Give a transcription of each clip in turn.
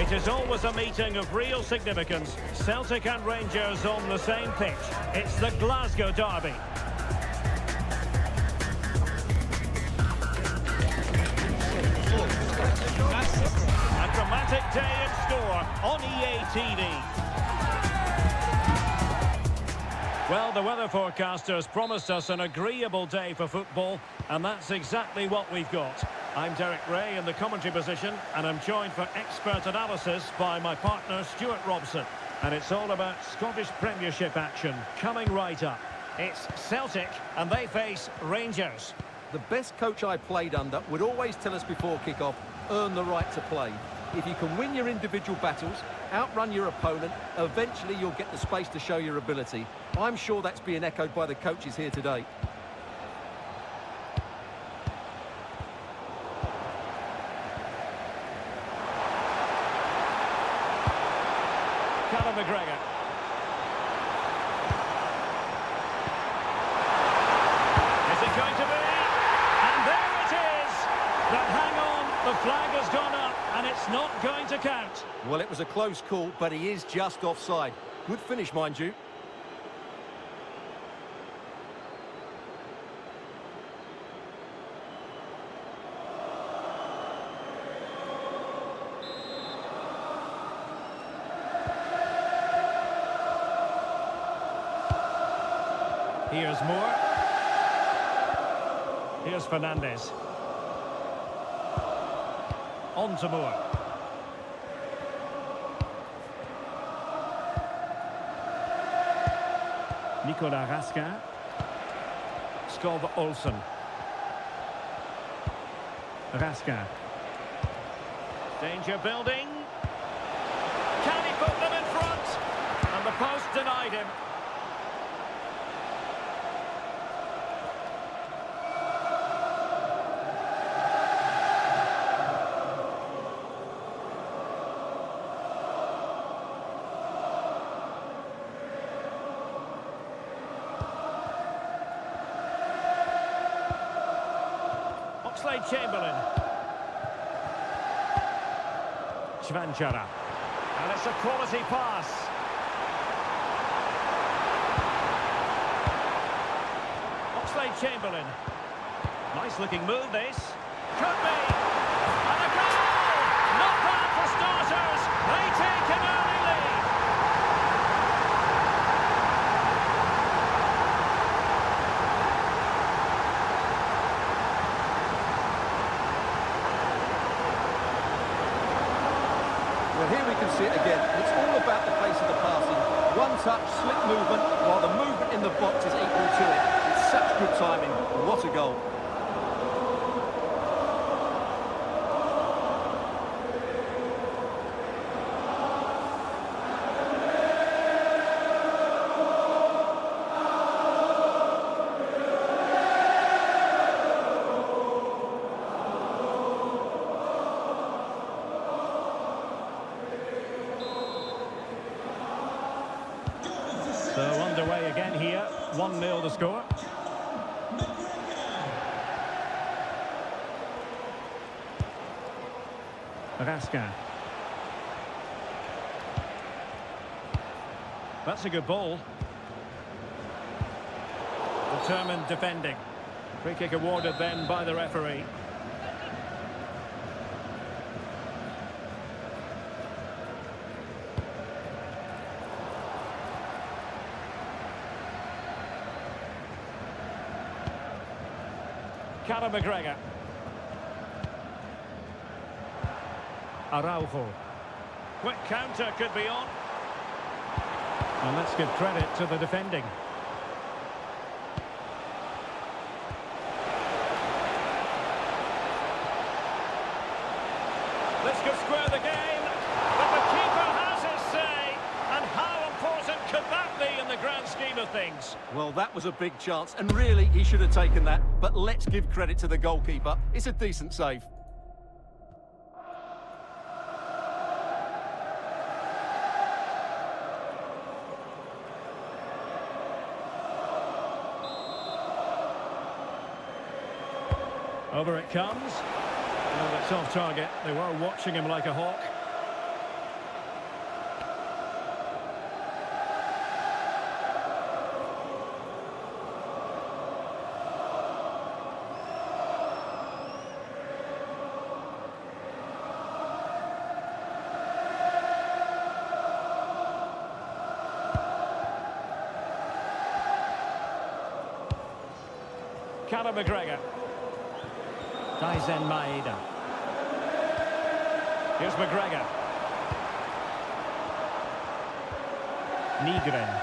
It is always a meeting of real significance. Celtic and Rangers on the same pitch. It's the Glasgow derby. A dramatic day in store on EA TV. Well, the weather forecasters promised us an agreeable day for football, and that's exactly what we've got. I'm Derek Ray in the commentary position, and I'm joined for expert analysis by my partner Stuart Robson. And it's all about Scottish Premiership action coming right up. It's Celtic, and they face Rangers. The best coach I played under would always tell us before kick-off, earn the right to play. If you can win your individual battles, outrun your opponent, eventually you'll get the space to show your ability. I'm sure that's being echoed by the coaches here today. McGregor. Is it going to be? And there it is! But hang on, the flag has gone up and it's not going to count. Well, it was a close call, but he is just offside. Good finish, mind you. Here's Moore. Here's Fernandez. On to Moore. Nicolas Raskin. Skov Olsen. Raskin. Danger building. Can he put them in front? And the post denied him. Chamberlain. Chvanchara. And it's a quality pass. Oxlade-Chamberlain. Nice looking move this. Could be. And a goal! Not bad for starters. They take an early lead. Well, here we can see it again. It's all about the pace of the passing. One touch, slick movement, while the movement in the box is equal to it. It's such good timing. What a goal. So underway again here, 1-0 the score. Raskin. That's a good ball. Determined defending. Free kick awarded then by the referee. McGregor. Araujo. Quick counter could be on. And let's give credit to the defending. This could square the game, but the keeper has his say. And how important could that be in the grand scheme of things? Well, that was a big chance, and really, he should have taken that. But let's give credit to the goalkeeper. It's a decent save. Over it comes. Well, it's off target. They were watching him like a hawk. Callum McGregor. Dyson Maeda. Here's McGregor. Nygren.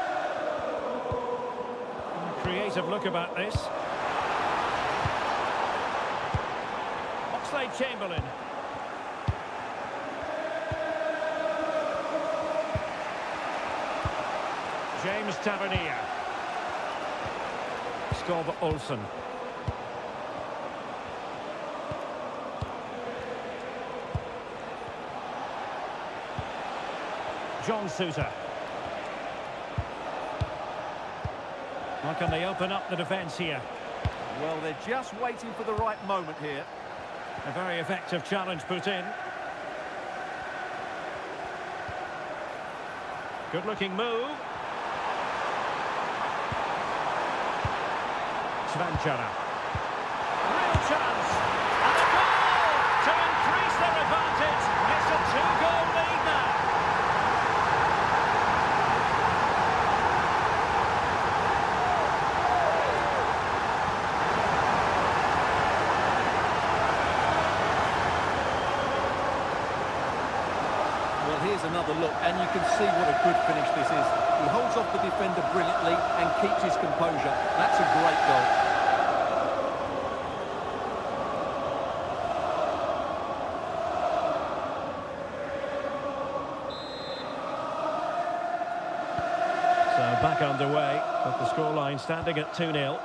Creative look about this. Oxlade-Chamberlain. James Tavernier. Skov Olsen. John Sousa. How can they open up the defence here? Well, they're just waiting for the right moment here. A very effective challenge put in. Good-looking move. Svanchara. Real chance. And a goal to increase their advantage. It's a two-goal lead now. Well, here's another look, and you can see what a good finish this is. He holds off the defender brilliantly and keeps his composure. That's a great goal. So back underway, but the scoreline standing at 2-0.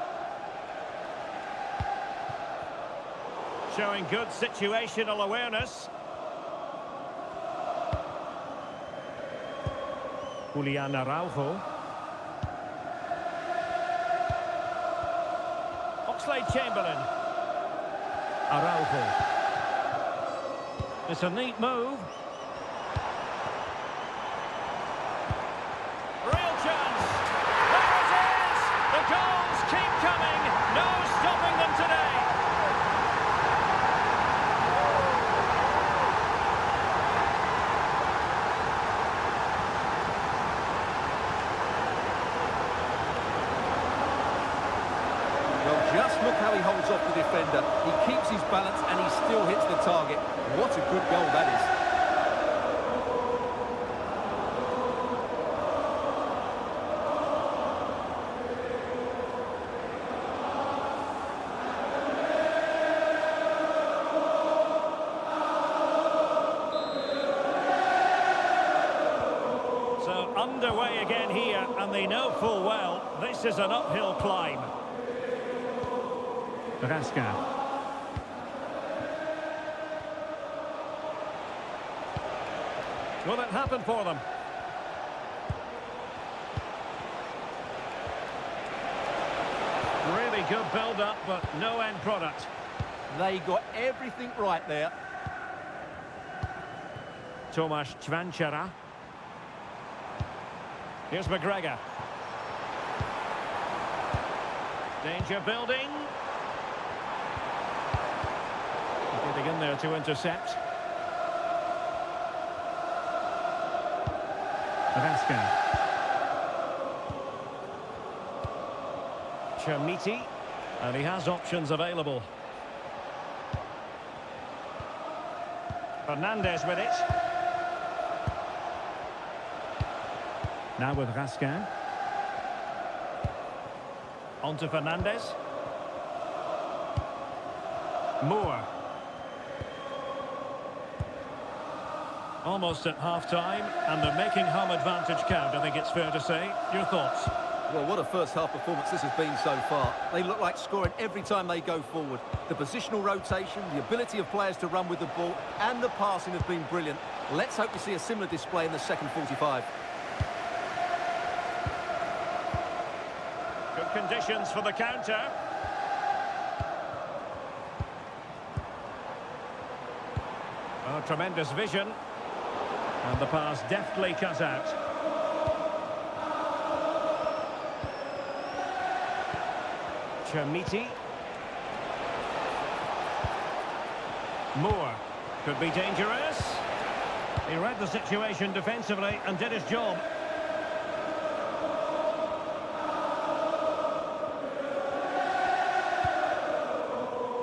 Showing good situational awareness. Julian Araujo. Oxlade-Chamberlain. Araujo. It's a neat move. Real chance. There it is! The goals keep coming. No stopping them today. Just look how he holds off the defender. He keeps his balance and he still hits the target. What a good goal that is. So underway again here, and they know full well this is an uphill climb. Raska. Will it happen for them? Really good build-up, but no end product. They got everything right there. Tomasz Cvanchara. Here's McGregor. Danger building. Getting in there to intercept. Raska. Chermiti. And he has options available. Fernandez with it. Now with Raskin. On to Fernandez. Moore. Almost at half-time, and they're making home advantage count, I think it's fair to say. Your thoughts? Well, what a first-half performance this has been so far. They look like scoring every time they go forward. The positional rotation, the ability of players to run with the ball, and the passing have been brilliant. Let's hope we see a similar display in the second 45. Good conditions for the counter. Oh, tremendous vision. And the pass deftly cut out. Chermiti. Moore. Could be dangerous. He read the situation defensively and did his job.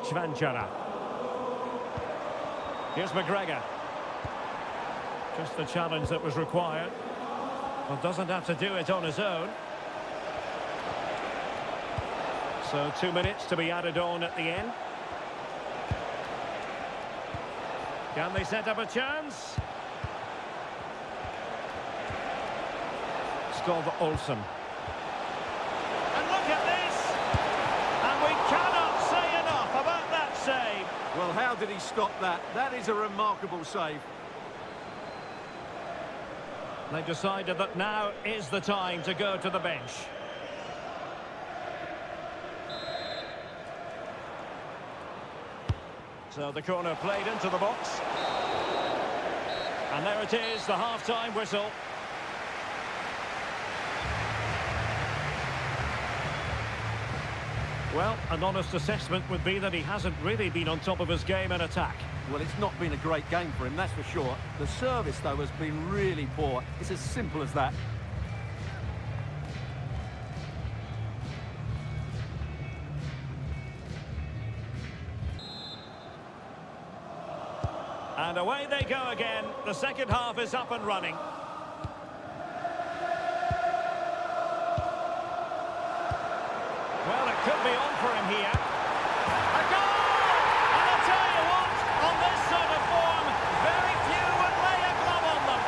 Schwanchara. Here's McGregor. Just the challenge that was required. Well, doesn't have to do it on his own. So 2 minutes to be added on at the end. Can they set up a chance? Skov Olsen. And look at this! And we cannot say enough about that save. Well, how did he stop that? That is a remarkable save. They've decided that now is the time to go to the bench. So the corner played into the box. And there it is, the half-time whistle. Well, an honest assessment would be that he hasn't really been on top of his game in attack. Well, it's not been a great game for him, that's for sure. The service, though, has been really poor. It's as simple as that. And away they go again. The second half is up and running. Well, it could be on for him here. A goal! And I'll tell you what, on this sort of form, very few would lay a glove on them.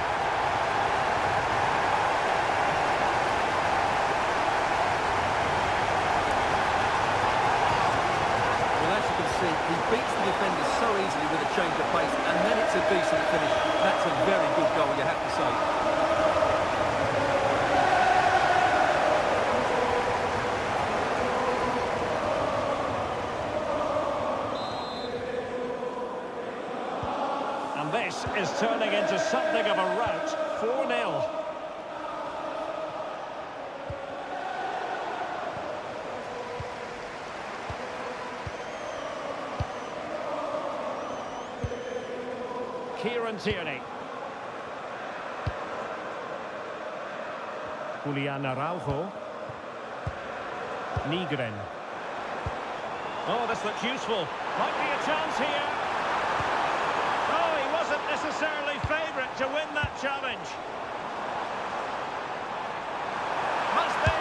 Well, as you can see, he beats the defenders so easily with a change of pace, and then it's a decent finish. That's a very good goal, you have to say. And this is turning into something of a rout. 4-0. Kieran Tierney. Julian Araujo. Nygren. Oh, this looks useful. Might be a chance here. Oh, he wasn't necessarily favourite to win that challenge. Must be.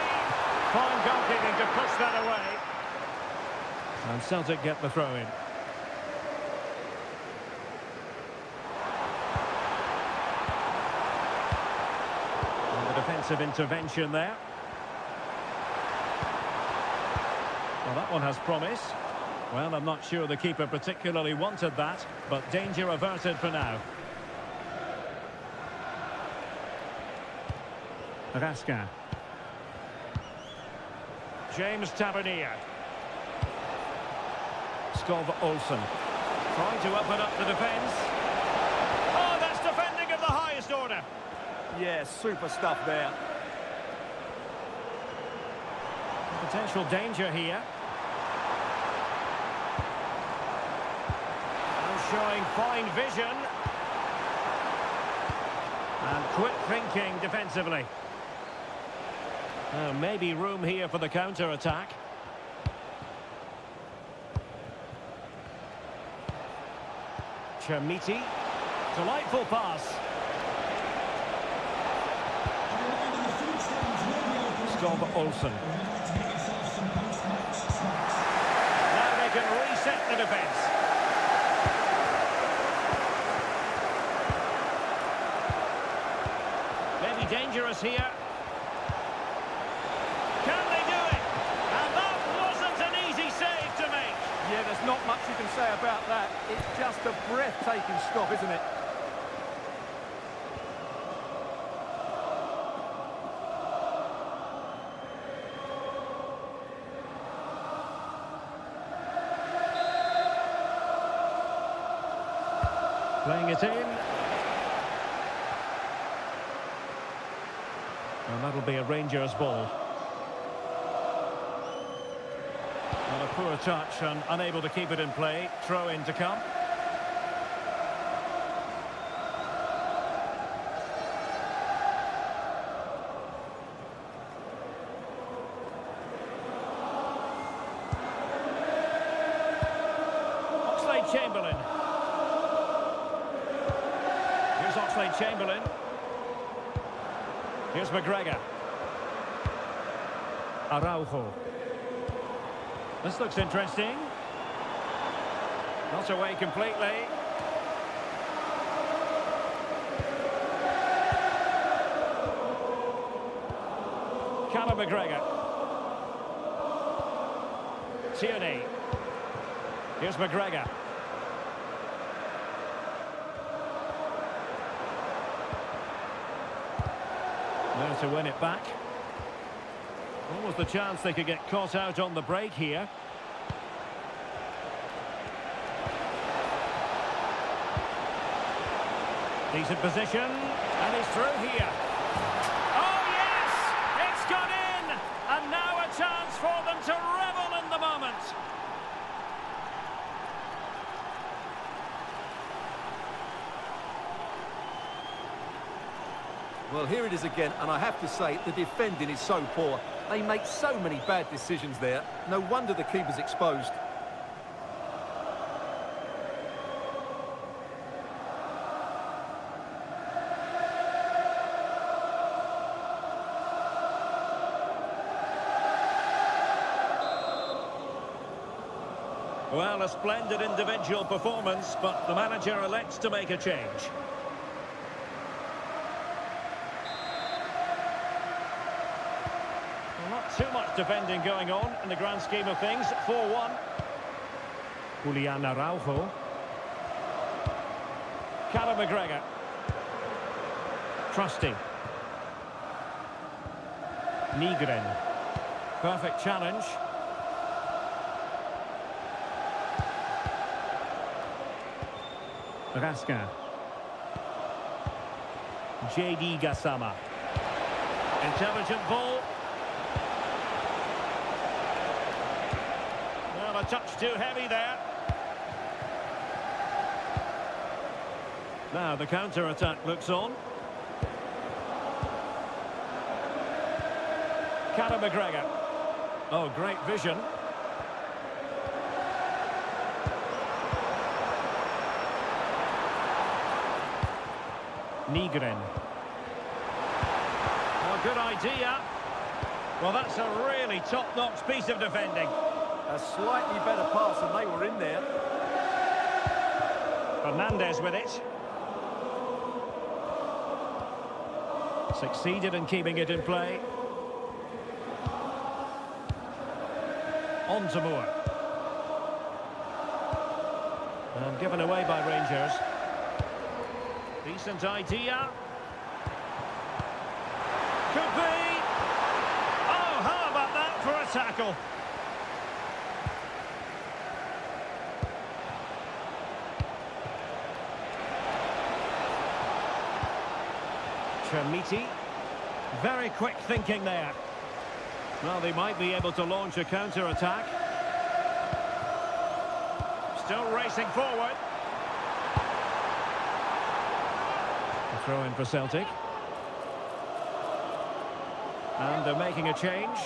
Fine goalkeeping to push that away. And Celtic get the throw in. Defensive intervention there. Well, that one has promise. Well, I'm not sure the keeper particularly wanted that, but danger averted for now. Raska. James Tavernier. Skov Olsen. Trying to open up the defence. Oh, that's defending of the highest order. Yeah, super stuff there. Potential danger here. And showing fine vision. And quick thinking defensively. Maybe room here for the counter-attack. Chermiti. Delightful pass. Skov Olsen. Now they can reset the defence. Maybe dangerous here. Can they do it? And that wasn't an easy save to make. Yeah, there's not much you can say about that. It's just a breathtaking stop, isn't it? Playing it in. And that'll be a Rangers ball. Well, a poor touch and unable to keep it in play. Throw in to come. Chamberlain. Here's McGregor. Araujo. This looks interesting. Not away completely. Callum McGregor. Tierney. Here's McGregor. There to win it back. Almost the chance they could get caught out on the break here. Decent position, and he's through here. Oh yes! It's gone in! And now a chance for them to revel in the moment. Well, here it is again, and I have to say, the defending is so poor. They make so many bad decisions there. No wonder the keeper's exposed. Well, a splendid individual performance, but the manager elects to make a change. Not too much defending going on in the grand scheme of things. 4-1. Julian Araujo. Callum McGregor. Trusty. Nygren. Perfect challenge. Raskin. JD Gassama. Intelligent ball. Well, a touch too heavy there. Now the counter-attack looks on. Callum McGregor. Oh, great vision. Nygren. Oh, good idea. Well, that's a really top-notch piece of defending. A slightly better pass and they were in there. Fernandez with it. Succeeded in keeping it in play. On to Moore. And given away by Rangers. Decent idea. Could be. Oh, how about that for a tackle? Chermiti. Very quick thinking there. Well, they might be able to launch a counter-attack. Still racing forward. A throw in for Celtic. And they're making a change.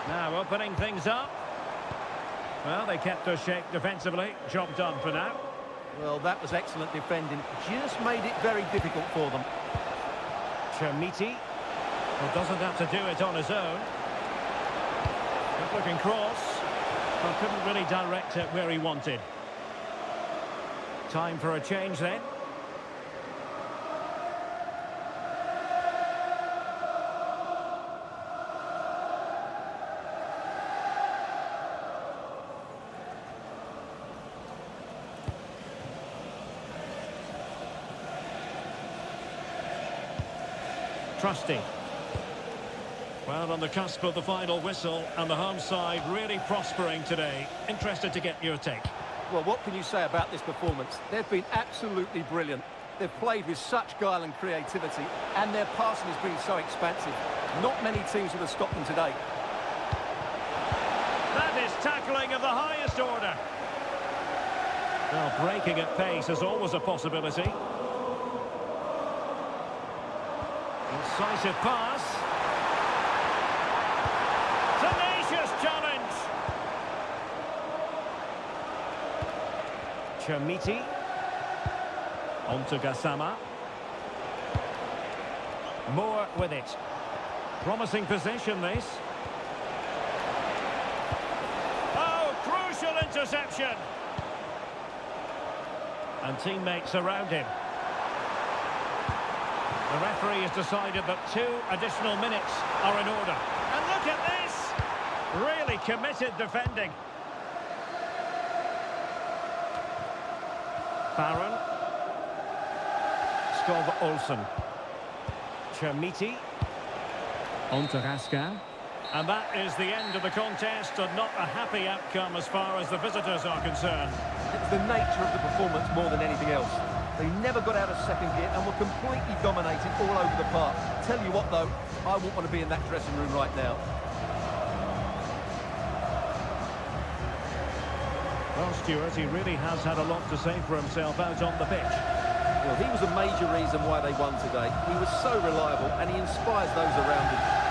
Now opening things up. Well, they kept their shape defensively. Job done for now. Well, that was excellent defending. Just made it very difficult for them. Chermiti. Well, doesn't have to do it on his own. Good looking cross. But couldn't really direct it where he wanted. Time for a change then. Trusty. Well, on the cusp of the final whistle, and the home side really prospering today. Interested to get your take. Well, what can you say about this performance? They've been absolutely brilliant. They've played with such guile and creativity, and their passing has been so expansive. Not many teams would have stopped them today. That is tackling of the highest order. Well, breaking at pace is always a possibility. Incisive pass. Chermiti. On to Gassama. Moore with it. Promising possession, this. Oh, crucial interception. And teammates around him. The referee has decided that 2 additional minutes are in order. And look at this! Really committed defending. Barron. Skov Olsen. Chermiti. On to Raskin. And that is the end of the contest, and not a happy outcome as far as the visitors are concerned. It was the nature of the performance more than anything else. They never got out of second gear and were completely dominated all over the park. Tell you what, though, I wouldn't want to be in that dressing room right now. Well, Stuart, he really has had a lot to say for himself out on the pitch. Well, he was a major reason why they won today. He was so reliable and he inspires those around him.